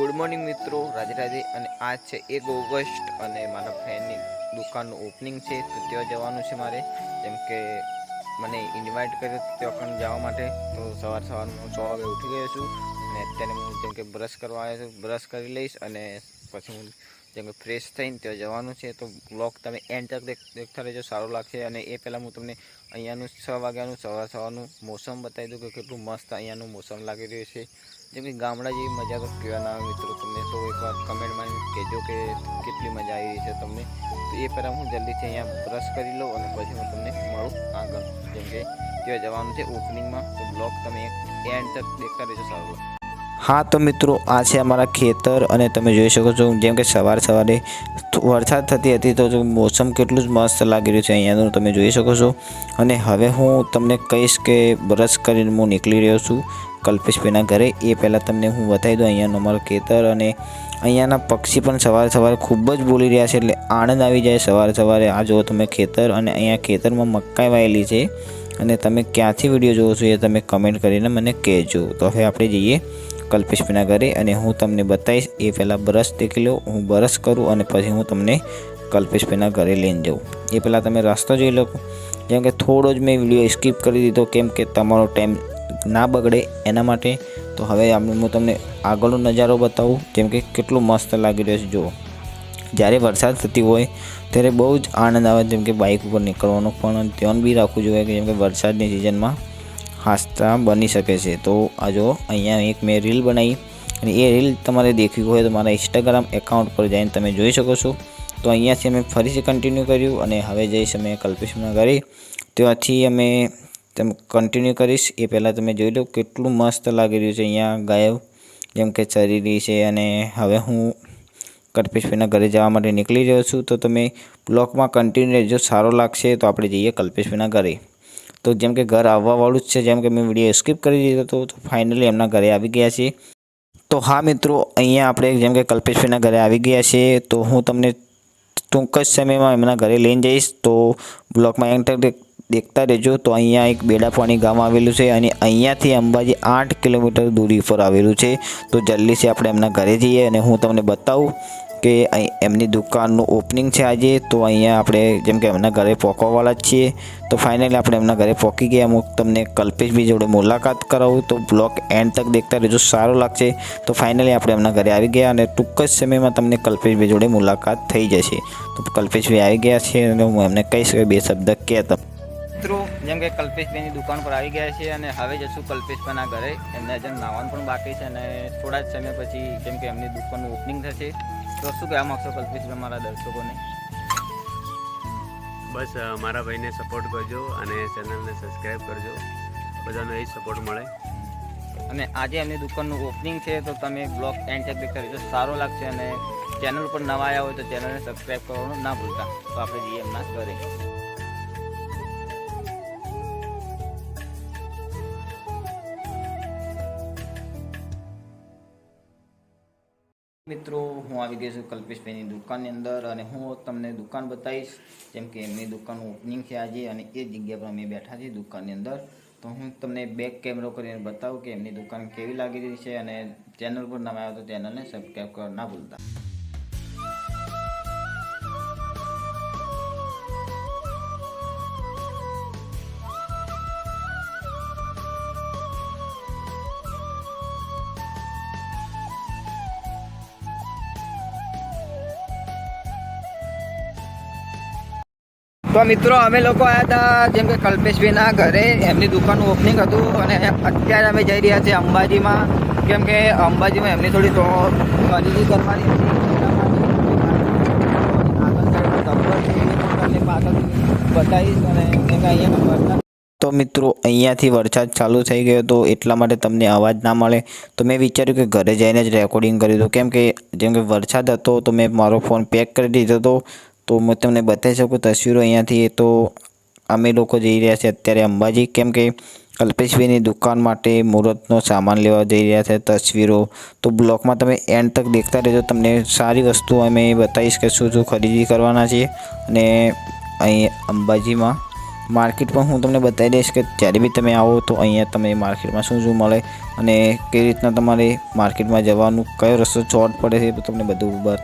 Good morning મિત્રો, રાધે રાધે। અને આજ છે 1 ઓગસ્ટ અને મારા ફ્રેન્ડની દુકાનનું ઓપનિંગ છે, તો ત્યાં જવાનું છે મારે। જેમ કે મને ઇન્વાઇટ કર્યો ત્યાં પણ જવા માટે, તો સવારમાં હું 6 વાગે ઉઠી ગયો છું અને અત્યારે હું જેમ કે બ્રશ કરવા આવ્યો છું, બ્રશ કરી લઈશ અને પછી હું જેમ કે ફ્રેશ થઈને ત્યાં જવાનું છે। તો બ્લોગ તમે એન્ડ તક દેખતા રહેજો, સારું લાગશે। અને એ પહેલાં હું તમને અહીંયાનું 6 વાગ્યાનું સવારનું મોસમ બતાવી દઉં કે કેટલું મસ્ત અહીંયાનું મોસમ લાગી રહ્યું છે। જેમ કે ગામડા જેવી મજા તો કહેવા ના આવે મિત્રો તમને, તો એકવાર કમેન્ટમાં કહેજો કે કેટલી મજા આવી રહી છે તમને। તો એ પહેલાં હું જલ્દીથી અહીંયા બ્રશ કરી લઉં અને પછી હું તમને મળું આગળ, જેમ કે ત્યાં જવાનું છે ઓપનિંગમાં। તો બ્લોગ તમે એન્ડ તક દેખતા રહેજો, સારું। हाँ तो मित्रों आ छे अमारा खेतर अने तमे जोई शको छो जेम के सवारे वरसाद थती हती तो मौसम केटलुं मस्त लागी रह्युं छे अहींयानुं तमे जोई शको छो। अने हवे हूँ तमने कहीश के ब्रश करीने हूँ निकली रह्यो छुं कल्पेशभाईना घरे। ए पहेला तमने हूँ बतावी दऊं अहींयानुं अमारुं खेतर अने अहींयाना पक्षी पण सवारे खूब ज बोली रह्या छे, एटले आनंद आवी जाय सवारे। आ जो तमे खेतर अने अहींया खेतरमां मकाई वावेली छे अने तमे क्यांथी विडियो जोवो छो ए तमे कमेंट करीने मने कहेजो। तो हवे आपणे जईए कल्पेशभाईना घरे अने हूँ तमने बताईश। ए पहेला ब्रश देखी लो, हूँ ब्रश करूँ अने पछी हूँ तमने कल्पेशभाईना घरे लईने जाऊँ। ए पहेला तमे रस्तो जोई लो, जेम के थोड़ो ज मैं विडियो स्कीप करी दीधो केम के तमारो टाइम ना बगड़े एना माटे। तो हवे हूँ तमने आगळनो नजारो बतावुं, जेम के केटलुं मस्त लागी रह्यो छे। जुओ, ज्यारे वरसाद थती होय त्यारे बहु ज आनंद आवे, जेम के बाइक पर निकळवानो पण ध्यान बी राखवुं जोईए के जेम के वरसादनी सीजनमां हादसा बनी शके छे। तो आ जो अहींया एक मैं रील बनाई अने ए रील तमारे देखवी होय तो मारा इंस्टाग्राम एकाउंट पर जाईने तमे जोई शको छो। तो अहींयाथी अमे फरीथी कन्टिन्यू कर्युं अने हवे जईश अमे कल्पेशभाईना घरे। त्याथी अमे तमे कन्टिन्यू करीश। ए पहेला तमे जोई लो केटलुं मस्त लागी रह्युं छे। अहींया गायो जेम के चरी रही छे अने हवे हूँ कल्पेशभाईना घरे जवा माटे निकળી રહ્યો છું। तो तमे ब्लॉगमां कन्टिन्यू रहेजो, सारो लागशे। तो आपणे जईए कल्पेशभाईना घरे। तो जेम के घर आववावाळुं ज छे, जेम के मैं विडियो स्कीप करी दीधो तो फाइनली एमना घरे आवी गया छे। तो हाँ मित्रों, अहींया आपणे जेम के कल्पेशभाईना घरे आवी गया छे। तो हूँ तमने टूंक ज समयमां एमना घरे लईने जईश, तो ब्लॉगमां एंड तक देखता रहेजो। तो अहींया एक बेडापाणी गाम आवेलुं छे अने अहींयाथी अंबाजी 8 किलोमीटर दूरी पर आवेलुं छे। तो जल्दीथी आपणे एमना घरे जईए अने हूँ तमने बतावुं के एमनी दुकानનું ओपनिंग છે આજે। तो अहींया આપણે જેમ કે એમના ઘરે પહોંચવાવાળા જ છીએ। તો ફાઇનલી આપણે એમના ઘરે પહોંચી ગયા। હું તમને કલ્પેશભાઈ જોડે મુલાકાત કરાવું, તો બ્લોગ એન્ડ તક દેખતા રહેજો, સારું લાગશે। તો ફાઇનલી આપણે એમના ઘરે આવી ગયા અને ટૂંક જ સમયમાં તમને કલ્પેશભાઈ જોડે મુલાકાત થઈ જશે। તો કલ્પેશભાઈ આવી ગયા છે અને હું એમને કહીશ કે બે શબ્દ કહેતા। મિત્રો જેમ કે કલ્પેશભાઈની દુકાન પર આવી ગયા છે અને હવે જશું કલ્પેશભાઈના ઘરે। એમને હજુ નાવાનું પણ બાકી છે અને થોડા જ સમય પછી જેમ કે એમની દુકાનનું ઓપનિંગ થશે। तो શું કહેવા માગશો કલ્પેશભાઈ મારા દર્શકોને? બસ મારા ભાઈને સપોર્ટ કરજો અને ચેનલને સબસ્ક્રાઈબ કરજો, બધાનો એ સપોર્ટ મળે। અને આજે એમની દુકાનનું ઓપનિંગ છે, તો તમે બ્લોગ એન્ડ તક દેખતા રહેજો, સારો લાગશે। અને ચેનલ પર નવા આવ્યા હોય તો ચેનલને સબસ્ક્રાઈબ કરવાનું ના ભૂલતા। તો આપણે જઈએ એમના ઘરે। મિત્રો હું આવી ગયો છું કલ્પેશભાઈની દુકાનની અંદર અને હું તમને દુકાન બતાવીશ। જેમ કે એમની દુકાનનું ઓપનિંગ છે આજે અને એ જગ્યા પર અમે બેઠા છીએ દુકાનની અંદર। તો હું તમને બેક કેમેરો કરીને બતાવું કે એમની દુકાન કેવી લાગી રહી છે। અને ચેનલ પર નવા આવ્યો તો ચેનલને સબસ્ક્રાઈબ કરવા ના ભૂલતા। तो मित्रों अमे लोग आया था जेम के कल्पेशभाईना घरे, एमनी दुकान ओपनिंग हतुं अने अत्यारे अमे जई रह्या छीए अंबाजी में, केम के अंबाजी में एमनी थोड़ी तो खरीदी करवानी हती। तो मित्रों अहींयाथी वरसाद चालू थई गयो तो एटला माटे तमने अवाज ना मळे, तो मैं विचार्युं के घरे जईने ज रेकॉर्डिंग करी दऊं, केम के जेम के वरसाद हतो तो मैं मारो फोन पेक करी दीधो तो। तो मैं तमने बताई सकूँ तस्वीरों अहींयाथी। तो अमे लोग जई रह्या छे अत्यारे अंबाजी, केम के कल्पेशभाईनी दुकान माटे मुहूर्तनो सामान लेवा जई रह्या छे, तस्वीरों। तो ब्लॉगमां तमे एंड तक देखता रहेजो, तमने सारी वस्तु अमे बताईश के शुं शुं खरीदी करवाना छे। अने अहीं अंबाजीमां मार्केट में हूँ तमने बताई दईश कि त्यारे भी तमे आवो तो अहींया तमे मार्केट में शुं शुं मळे અને કેવી રીતના તમારે માર્કેટમાં જવાનું, કયો રસ્તો શોર્ટ પડે છે એ તમને બધું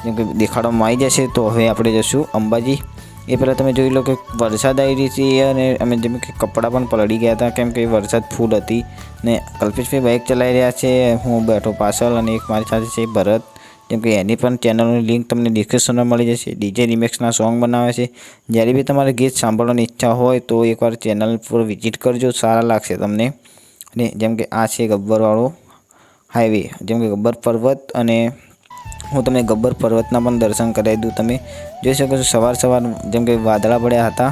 જેમ કે દેખાડવામાં આવી જશે. તો હવે આપણે જઈશું અંબાજી. એ પહેલાં તમે જોઈ લો કે વરસાદ આવી રહી છે અને અમે જેમ કે કપડાં પણ પલળી ગયા હતા કેમ કે વરસાદ ફૂલ હતી. ને કલ્પેશભાઈ બાઇક ચલાવી રહ્યા છે, હું બેઠો પાછળ, અને એક મારી સાથે છે ભરત, જેમ કે એની પણ ચેનલની લિંક તમને ડિસ્ક્રિપ્શનમાં મળી જશે. ડીજે રિમેક્સના સોંગ બનાવે છે. જ્યારે બી તમારે ગીત સાંભળવાની ઈચ્છા હોય તો એકવાર ચેનલ પર વિઝિટ કરજો, સારા લાગશે તમને. અને જેમ કે આ છે ગબ્બરવાળો હાઈવે, જેમ કે ગબ્બર પર્વત, અને હું તમને ગબ્બર પર્વતના પણ દર્શન કરાવી દઉં. તમે જોઈ શકો છો સવાર જેમ કે વાદળા પડ્યા હતા,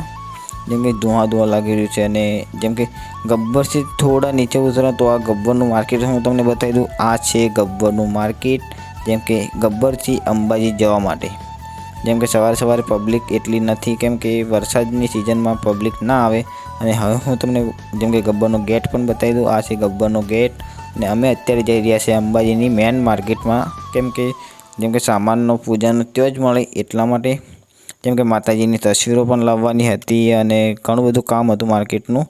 જેમ કે ધુઆ લાગી રહ્યું છે. અને જેમ કે ગબ્બરથી થોડા નીચે ઉતરો તો આ ગબ્બરનું માર્કેટ હું તમને બતાવી દઉં. આ છે ગબ્બરનું માર્કેટ, જેમ કે ગબ્બરથી અંબાજી જવા માટે. જેમ કે સવારે પબ્લિક એટલી નથી કેમ કે વરસાદની સિઝનમાં પબ્લિક ના આવે. અને હવે હું તમને જેમ કે ગબ્બરનો ગેટ પણ બતાવી દઉં. આ છે ગબ્બરનો ગેટ, અને અમે અત્યારે જઈ રહ્યા છીએ અંબાજીની મેન માર્કેટમાં, કેમ કે સામાનનો પૂજાનો ત્યાં જ મળે એટલા માટે. જેમ કે માતાજીની તસવીરો પણ લાવવાની હતી અને ઘણું બધું કામ હતું માર્કેટનું.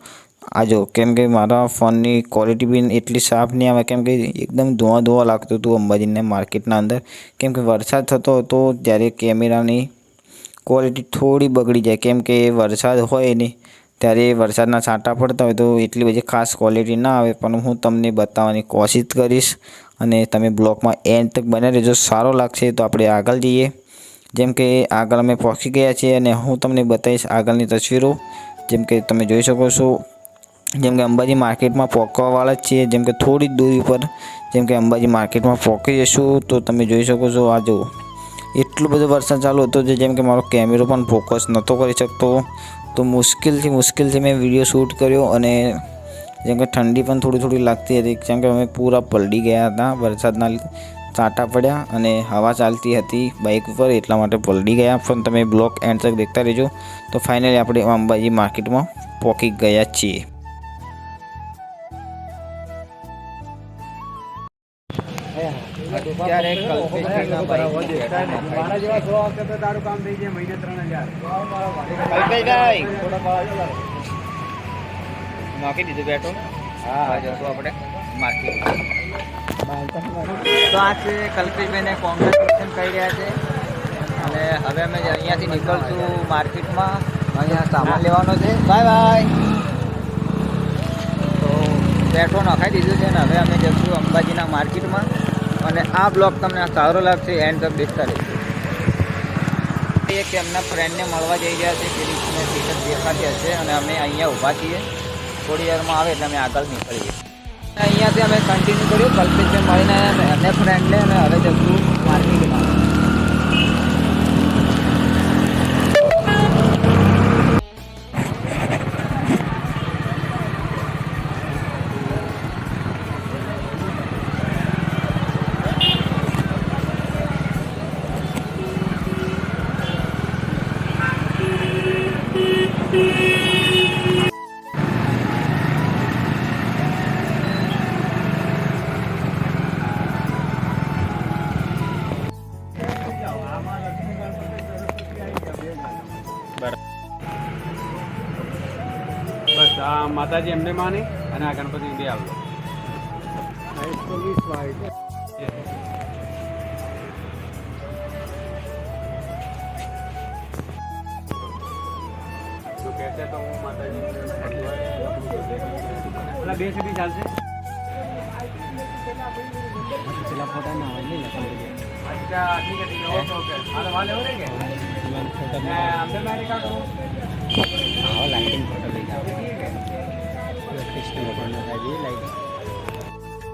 આ જો કેમ કે મારા ફોનની ક્વોલિટી બી એટલી સાફ નહીં આવે કેમ કે એકદમ ધુઆ લાગતું હતું અંબાજીના માર્કેટના અંદર, કેમ કે વરસાદ થતો હતો. જ્યારે કેમેરાની ક્વોલિટી થોડી બગડી જાય કેમ કે વરસાદ હોય ને ત્યારે વરસાદના છાંટા પડતા હોય તો એટલી બધી ખાસ ક્વોલિટી ના આવે. પણ હું તમને બતાવવાની કોશિશ કરીશ અને તમે બ્લોગમાં એન્ડ તક બને રહેજો, સારો લાગશે. તો આપણે આગળ જઈએ. જેમ કે આગળ અમે પહોંચી ગયા છીએ અને હું તમને બતાવીશ આગળની તસવીરો. જેમ કે તમે જોઈ શકો છો, જેમ કે અંબાજી માર્કેટમાં પહોંચવાવાળા જ છીએ. જેમ કે થોડી દૂરી પર જેમ કે અંબાજી માર્કેટમાં પહોંચી જઈશું. તો તમે જોઈ શકો છો, આ જુઓ એટલો બધો વરસાદ ચાલુ હતો જેમ કે મારો કેમેરો પણ ફોકસ નહોતો કરી શકતો. તો મુશ્કેલથી મેં વિડીયો શૂટ કર્યો. અને જેમ કે ઠંડી પણ થોડી લાગતી હતી કેમ કે અમે પૂરા પલળી ગયા હતા, વરસાદના છાંટા પડ્યા અને હવા ચાલતી હતી બાઇક ઉપર, એટલા માટે પલળી ગયા. પણ તમે બ્લોગ એન્ડ તક દેખતા રહેજો. તો ફાઇનલી આપણે અંબાજી માર્કેટમાં પહોંચી ગયા છીએ. અત્યારે કલ્પેશભાઈના બાઇકની મારા જેવા 100 આવશે તો તારું કામ થઈ જાય મહિને 3000. કલ્પેશભાઈ નાખી દીધું પેટ્રોલ. હા, જશું આપણે માર્કેટમાં. તો આ છે કલ્પેશભાઈને કોંગ્રેચ્યુલેશન કહી રહ્યા છે. અને હવે અમે અહીંયાથી નીકળશું માર્કેટમાં, અહીંયા સામાન લેવાનો છે. બાય. તો પેટ્રોલ નખાઈ દીધું છે ને હવે અમે જશું અંબાજીના માર્કેટમાં. અને આ બ્લોગ તમને સારો લાગશે, એન્ડ તક દેખતા રહેજો. એક એમના ફ્રેન્ડને મળવા જઈ રહ્યા છે, પેલી ટીશર્ટ દેખાતી હશે. અને અમે અહીંયા ઊભા છીએ, થોડી વારમાં આવે એટલે અમે આગળ નીકળીએ. અહીંયાથી અમે કન્ટિન્યુ કર્યું કલ્પેશભાઈ મળીને એમને ફ્રેન્ડને, અને હવે જશું માર્કેટમાં. બસ આ માતાજી એમને માની અને આ ગણપતિ બે આવજો. તો કહેશે તો હું માતાજી પેલા 2 સુધી ચાલશે. પેલા ફોટા ના હોય નહીં. અચ્છા ઠીક છે. ઓકે હાલો વાલે હો રે કે અંદર મારી કાઢો. આવો લાઇટિંગ ફોટો લઈ જાઓ.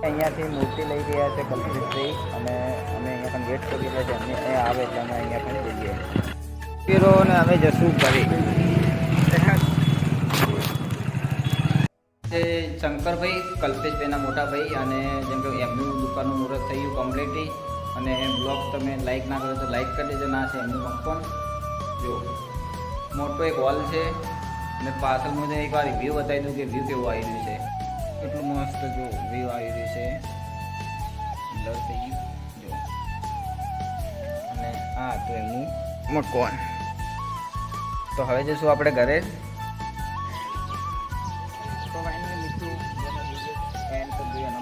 અહીંયાથી મૂર્તિ લઈ ગયા છે કલ્પેશભાઈ, અને અમે અહીંયા પણ વેટ કરી રહ્યા છે. અમને અહીંયા આવે એટલે અમે અહીંયા પણ જઈએ પીરો, અને અમે જશું ઘરે. શંકરભાઈ કલ્પેશભાઈના મોટા ભાઈ, અને જેમ કે એમનું દુકાનનું મુહૂર્ત થઈ ગયું કમ્પ્લીટલી. અને બ્લોગ તમે લાઈક ના કરો તો લાઈક કરી દેજો. ના છે એમનું પણ જો મોટો એક હોલ છે. અને પાછળ મને એકવાર વ્યૂ બતાવી દઉં કે વ્યૂ કેવું આવી રહ્યું છે. એટલું મસ્ત જો વ્યૂ આવી રહ્યું છે, બ્લર થઈ ગયું જો. અને આ તો એમનું મકાન. તો હવે જઈશું આપણે ઘરે. તો ફાઇનલી મિત્રો એન્ડ કરી દઈએ એના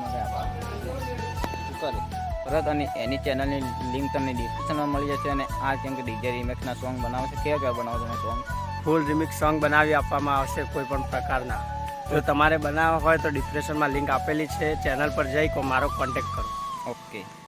તરત અને એની ચેનલની લિંક તમને ડિસ્ક્રિપ્શનમાં મળી જશે. અને આ જેમ કે ડીજે રિમેક્સના સોંગ બનાવે છે, કેવા કેવા બનાવો તમે સોંગ? ફૂલ રિમિક્સ સોંગ બનાવી આપવામાં આવશે કોઈ પણ પ્રકારના. જો તમારે બનાવવા હોય તો ડિસ્ક્રિપ્શનમાં લિંક આપેલી છે, ચેનલ પર જઈ મારો કોન્ટેક્ટ કરો. ઓકે.